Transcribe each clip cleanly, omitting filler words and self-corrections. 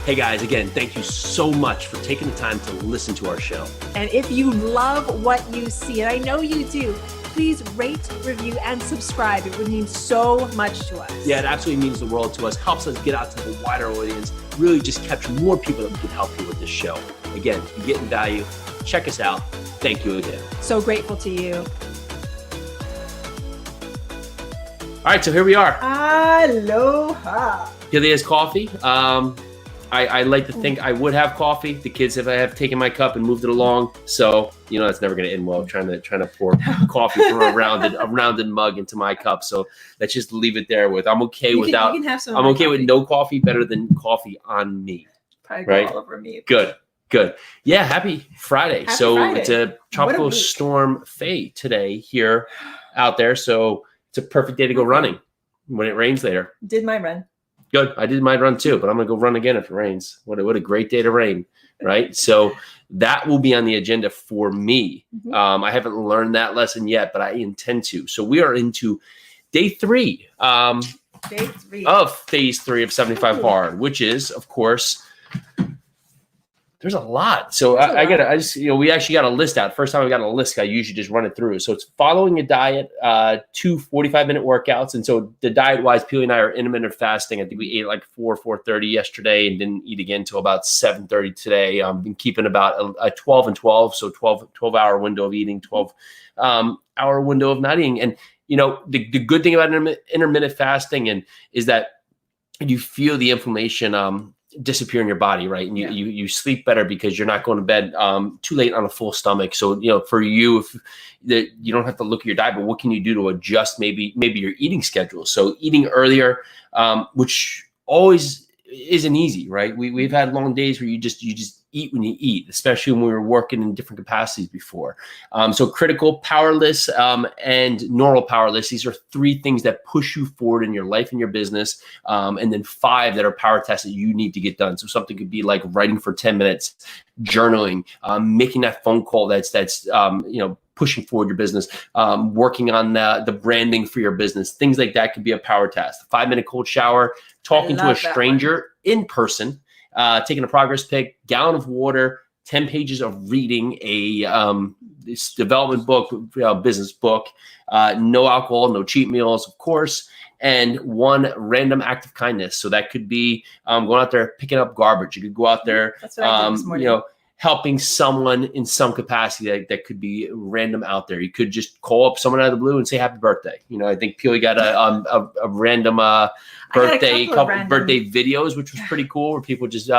Hey guys, again, thank you so much for taking the time to listen to our show. And if you love what you see, and I know you do, please rate, review, and subscribe. It would mean so much to us. Yeah, it absolutely means the world to us, helps us get out to the wider audience, really just capture more people that we can help you with this show. Again, if you're getting value, check us out. Thank you again. So grateful to you. All right, so here we are. Aloha. Pilia's coffee. I like to think I would have coffee. The kids have taken my cup and moved it along. So, that's never going to end well, trying to pour coffee from a rounded mug into my cup. So let's just leave it there with, I'm okay with no coffee, better than coffee on me. Probably go all over me. Good. Yeah. Happy Friday. Friday. It's a tropical storm Faye today here out there. So it's a perfect day to go running when it rains later. Did my run. Good. I did my run too, but I'm going to go run again if it rains. What a great day to rain, right? So that will be on the agenda for me. I haven't learned that lesson yet, but I intend to. So we are into day three of phase 3 of 75 Hard, which is, of course, there's a lot. So we actually got a list out. First time we got a list, I usually just run it through. So it's following a diet, 2 45-minute workouts. And so the diet-wise, Peely and I are intermittent fasting. I think we ate like 4:30 yesterday and didn't eat again until about 7:30 today. I've been keeping about a 12 and 12, so 12-hour window of eating, 12-hour window of not eating. And, the good thing about intermittent fasting is that you feel the inflammation disappear in your body, right? And you sleep better because you're not going to bed too late on a full stomach. So for you, if you don't have to look at your diet, but what can you do to adjust maybe your eating schedule? So eating earlier, which always isn't easy, right? We've had long days where you just eat when you eat, especially when we were working in different capacities before. So critical, powerless, and normal powerless. These are 3 things that push you forward in your life and your business. And then 5 that are power tests that you need to get done. So something could be like writing for 10 minutes, journaling, making that phone call that's pushing forward your business, working on the branding for your business. Things like that could be a power test. 5-minute cold shower, talking to a stranger in person, taking a progress pic, gallon of water, 10 pages of reading a this development book, business book, no alcohol, no cheat meals, of course, and 1 random act of kindness. So that could be going out there, picking up garbage. You could go out there, that's what I did this morning. Helping someone in some capacity that could be random out there. You could just call up someone out of the blue and say happy birthday. I think Peely got a random birthday, birthday videos, which was pretty cool, where people just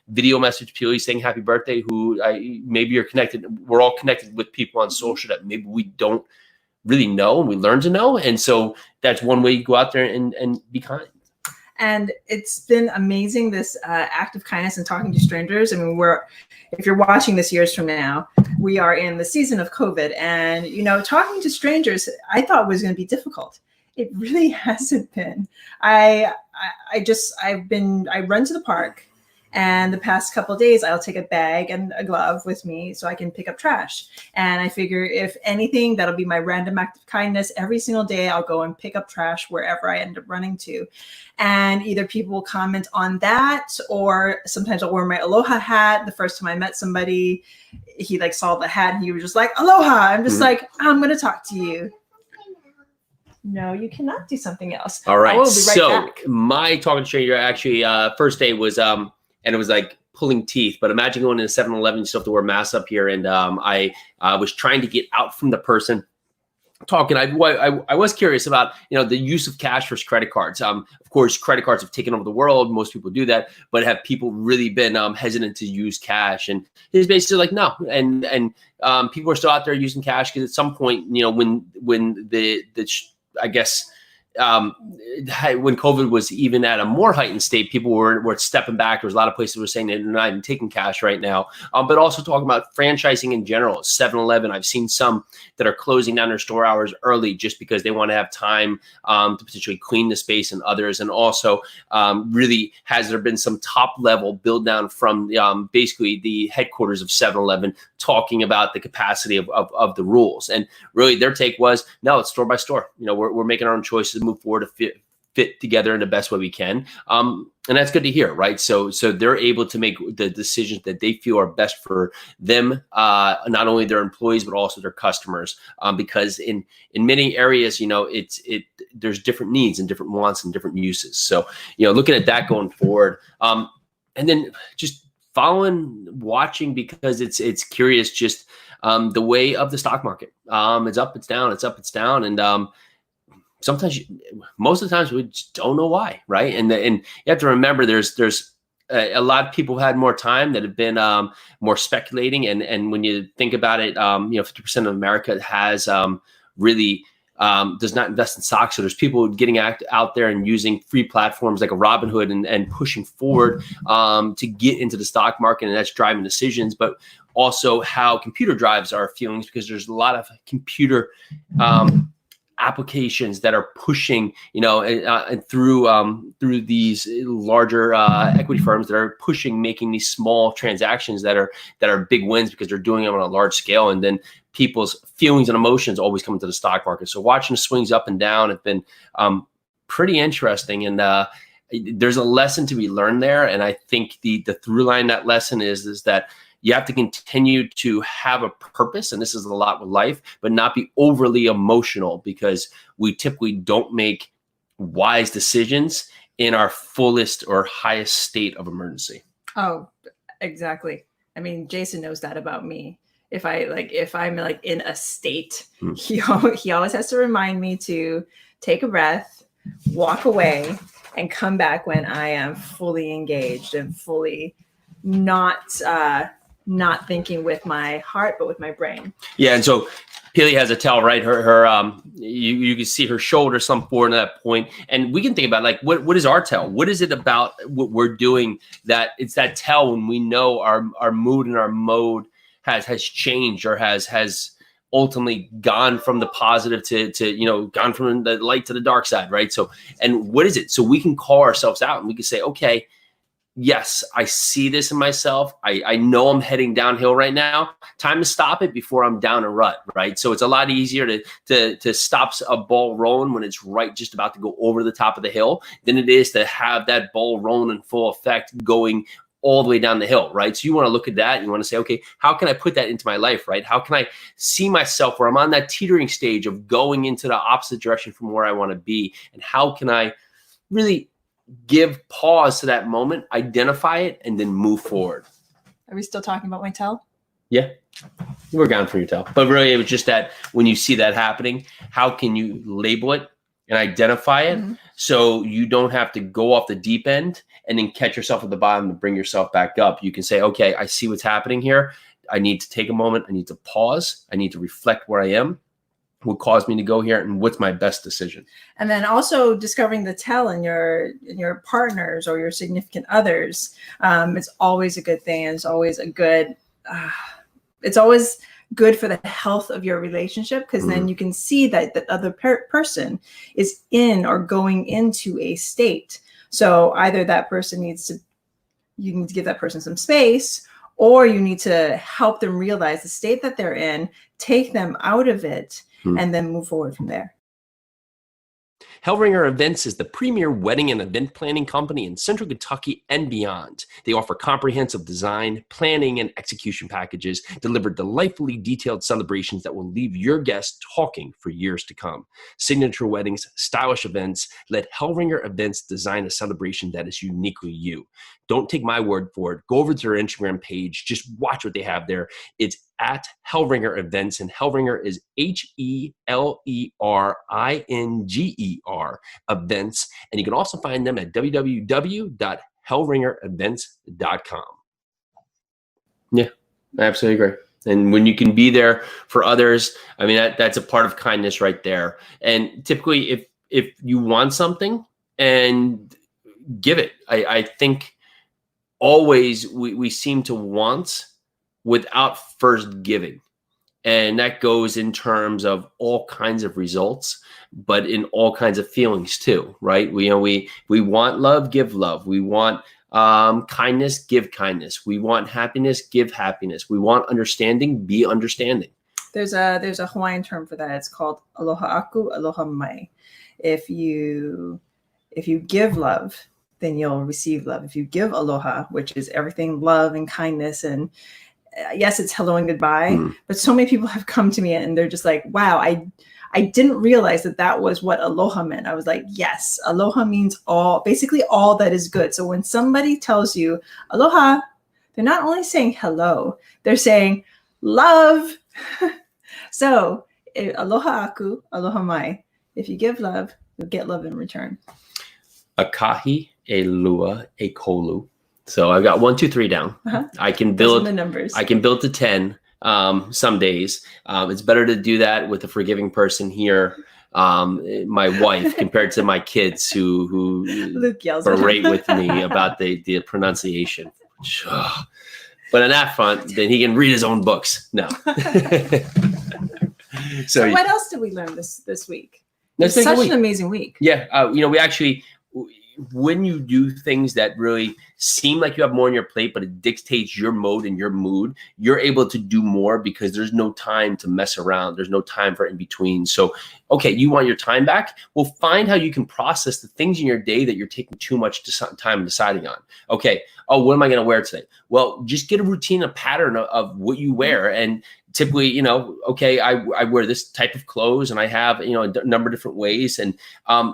video message Peely saying happy birthday, maybe you're connected. We're all connected with people on social that maybe we don't really know and we learn to know. And so that's one way you go out there and be kind. And it's been amazing, this act of kindness and talking to strangers. I mean, if you're watching this years from now, we are in the season of COVID, and, talking to strangers, I thought was going to be difficult. It really hasn't been. I run to the park, and the past couple of days I'll take a bag and a glove with me so I can pick up trash. And I figure if anything, that'll be my random act of kindness. Every single day I'll go and pick up trash wherever I end up running to. And either people will comment on that, or sometimes I'll wear my Aloha hat. The first time I met somebody, he saw the hat and he was just like, Aloha. I'm just like, I'm going to talk to you. No, you cannot do something else. All right. I will be right back. My talking to stranger actually first day was and it was like pulling teeth. But imagine going to 7-Eleven, you still have to wear masks up here. And I was trying to get out from the person talking. I was curious about, the use of cash versus credit cards. Of course, credit cards have taken over the world. Most people do that. But have people really been hesitant to use cash? And he's basically like, no. And people are still out there using cash because at some point, when I guess when COVID was even at a more heightened state, people were stepping back. There was a lot of places that were saying they're not even taking cash right now. But also talking about franchising in general. 7-Eleven, I've seen some that are closing down their store hours early just because they want to have time to potentially clean the space, and others. And also really has there been some top level build down from basically the headquarters of 7-Eleven talking about the capacity of the rules. And really their take was, no, it's store by store. We're making our own choices to move forward fit together in the best way we can. And that's good to hear, right? So they're able to make the decisions that they feel are best for them, not only their employees, but also their customers. Because in many areas, there's different needs and different wants and different uses. So, looking at that going forward, and then just watching, because it's curious, just the way of the stock market. It's up, it's down, it's up, it's down. And sometimes, most of the times, we just don't know why, right? And you have to remember, there's a lot of people who had more time that have been more speculating. And when you think about it, 50% of America has really does not invest in stocks. So there's people getting out there and using free platforms like a Robinhood and pushing forward to get into the stock market, and that's driving decisions. But also how computer drives our feelings, because there's a lot of computer applications that are pushing, through these larger equity firms that are pushing, making these small transactions that are big wins, because they're doing them on a large scale. And then people's feelings and emotions always come into the stock market. So watching the swings up and down have been pretty interesting. And there's a lesson to be learned there. And I think the through line, that lesson is that you have to continue to have a purpose, and this is a lot with life, but not be overly emotional, because we typically don't make wise decisions in our fullest or highest state of emergency. Oh, exactly. I mean, Jason knows that about me. If I'm in a state, he always has to remind me to take a breath, walk away, and come back when I am fully engaged and fully not thinking with my heart, but with my brain. Yeah. And so Pili has a tell, right? You can see her shoulder some forward at that point. And we can think about, like, what is our tell? What is it about what we're doing that it's that tell when we know our mood and our mode has changed, or has ultimately gone from the positive to gone from the light to the dark side, right? So, and what is it? So we can call ourselves out and we can say, okay, yes, I see this in myself. I know I'm heading downhill right now. Time to stop it before I'm down a rut, right? So it's a lot easier to stop a ball rolling when it's right just about to go over the top of the hill than it is to have that ball rolling in full effect going all the way down the hill, right? So you want to look at that. You want to say, okay, how can I put that into my life, right? How can I see myself where I'm on that teetering stage of going into the opposite direction from where I want to be? And how can I really give pause to that moment, identify it, and then move forward? Are we still talking about my tell? Yeah, we're gone for your tell. But really, it was just that when you see that happening, how can you label it and identify it so you don't have to go off the deep end and then catch yourself at the bottom and bring yourself back up? You can say, okay, I see what's happening here. I need to take a moment. I need to pause. I need to reflect where I am, what caused me to go here, and what's my best decision. And then also discovering the tell in your partners or your significant others. It's always a good thing. And it's always a good, it's always good for the health of your relationship, because then you can see that the other person is in or going into a state. So either you need to give that person some space, or you need to help them realize the state that they're in, take them out of it, and then move forward from there. Hellringer Events is the premier wedding and event planning company in Central Kentucky and beyond. They offer comprehensive design, planning, and execution packages, deliver delightfully detailed celebrations that will leave your guests talking for years to come. Signature weddings, stylish events, let Hellringer Events design a celebration that is uniquely you. Don't take my word for it. Go over to their Instagram page. Just watch what they have there. It's at Hellringer Events, and Hellringer is HELERINGER events. And you can also find them at www.hellringerevents.com. Yeah, I absolutely agree. And when you can be there for others, I mean, that's a part of kindness right there. And typically, if you want something, and give it. I think always we seem to want without first giving. And that goes in terms of all kinds of results, but in all kinds of feelings too, right? We want love, give love. We want kindness, give kindness. We want happiness, give happiness. We want understanding, be understanding. There's a Hawaiian term for that. It's called Aloha aku, Aloha mai. If you If you give love, then you'll receive love. If you give aloha, which is everything love and kindness, and yes, it's hello and goodbye, but so many people have come to me and they're just like, wow, I didn't realize that was what aloha meant. I was like, yes, aloha means basically all that is good. So when somebody tells you aloha, they're not only saying hello, they're saying love. So aloha aku, aloha mai. If you give love, you'll get love in return. Akahi, e lua, e kolu. So I've got 1, 2, 3 down. I can build the numbers. I can build to 10 some days. It's better to do that with a forgiving person here, my wife, compared to my kids who Luke yells berate with me about the pronunciation. But on that front, then he can read his own books. No. So what else did we learn this week? It's such an amazing week. Yeah. We actually, when you do things that really seem like you have more on your plate, but it dictates your mode and your mood, you're able to do more because there's no time to mess around. There's no time for in between. So, okay, you want your time back? Well, find how you can process the things in your day that you're taking too much time deciding on. Okay. Oh, what am I going to wear today? Well, just get a routine, a pattern of what you wear. And typically, okay, I wear this type of clothes and I have, a number of different ways. And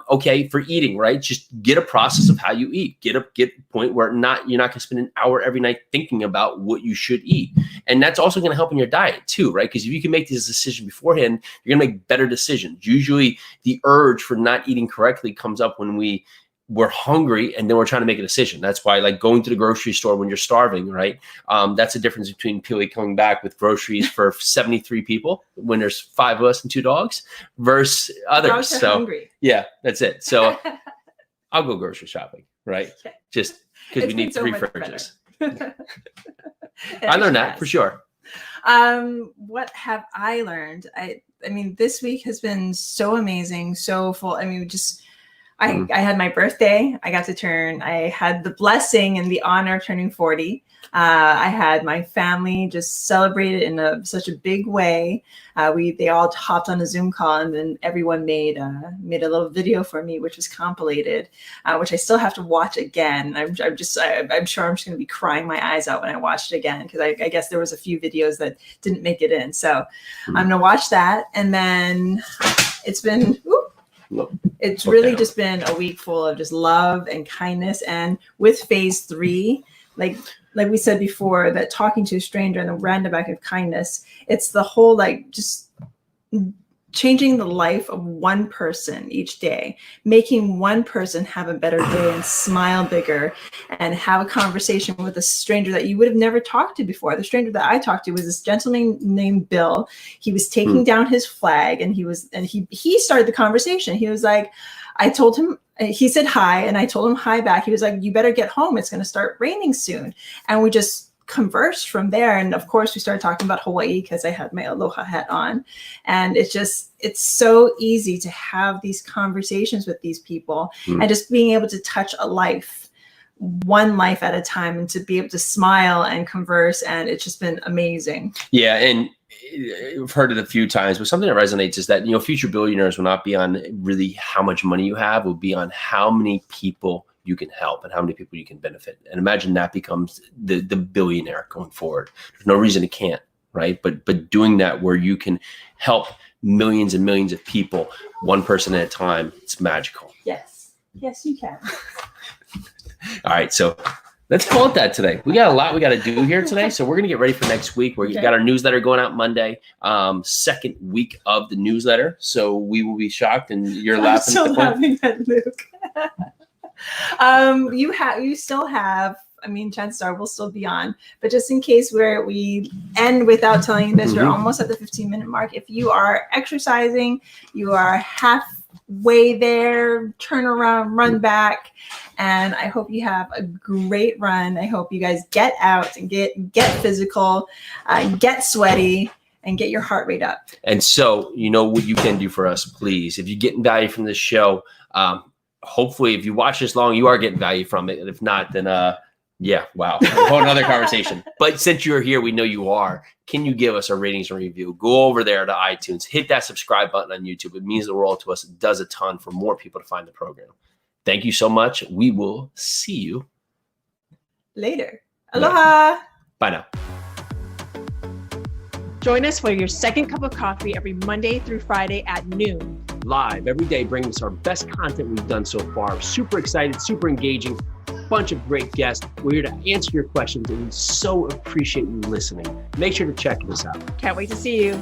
okay, for eating, right? Just get a process of how you eat. Get a point where you're not going to spend an hour every night thinking about what you should eat. And that's also going to help in your diet too, right? Because if you can make this decision beforehand, you're going to make better decisions. Usually the urge for not eating correctly comes up when we're hungry and then we're trying to make a decision. That's why, like, going to the grocery store when you're starving, right? That's the difference between Pili coming back with groceries for 73 people when there's 5 of us and 2 dogs versus others. Dogs are hungry. Yeah, that's it. So I'll go grocery shopping, right? Okay. Just because we need 3 fridges. I learned that for sure. What have I learned? I mean, this week has been so amazing, so full. I mean, I had my birthday. I had the blessing and the honor of turning 40. I had my family just celebrate it in such a big way. They all hopped on a Zoom call, and then everyone made a little video for me, which was compilated, which I still have to watch again. I'm sure I'm just going to be crying my eyes out when I watched it again, because I guess there was a few videos that didn't make it in. So I'm going to watch that, and then it's been. It's really just been a week full of just love and kindness. And with phase 3, like we said before, that talking to a stranger and the random act of kindness, it's the whole, just changing the life of one person each day, making one person have a better day and smile bigger and have a conversation with a stranger that you would have never talked to before. The stranger that I talked to was this gentleman named Bill. He was taking down his flag, and he started the conversation. He was like, I told him, he said hi, and I told him hi back. He was like, you better get home. It's going to start raining soon. And we just conversed from there. And of course we started talking about Hawaii because I had my Aloha hat on. And it's so easy to have these conversations with these people and just being able to touch a life, one life at a time, and to be able to smile and converse. And it's just been amazing. Yeah. And I've heard it a few times, but something that resonates is that, future billionaires will not be on really how much money you have, will be on how many people you can help and how many people you can benefit. And imagine that becomes the billionaire going forward. There's no reason it can't, right? But doing that where you can help millions and millions of people, one person at a time, it's magical. Yes, you can. All right, so let's call it that today. We got a lot we got to do here today, so we're gonna get ready for next week. We've got our newsletter going out Monday, second week of the newsletter. So we will be shocked, and you're laughing. I'm still laughing at Luke. You still have, chances are we'll still be on, but just in case we end without telling you this, we're almost at the 15-minute mark. If you are exercising, you are halfway there, turn around, run back, and I hope you have a great run. I hope you guys get out and get physical, get sweaty, and get your heart rate up. And so, what you can do for us, please, if you're getting value from this show, hopefully, if you watch this long, you are getting value from it. And if not, then wow, a whole another conversation. But since you're here, we know you are. Can you give us a ratings and review? Go over there to iTunes, hit that subscribe button on YouTube. It means the world to us. It does a ton for more people to find the program. Thank you so much. We will see you later. Aloha. Bye now. Join us for your second cup of coffee every Monday through Friday at noon. Live every day, bringing us our best content we've done so far. Super excited, super engaging, bunch of great guests. We're here to answer your questions, and we so appreciate you listening. Make sure to check this out. Can't wait to see you.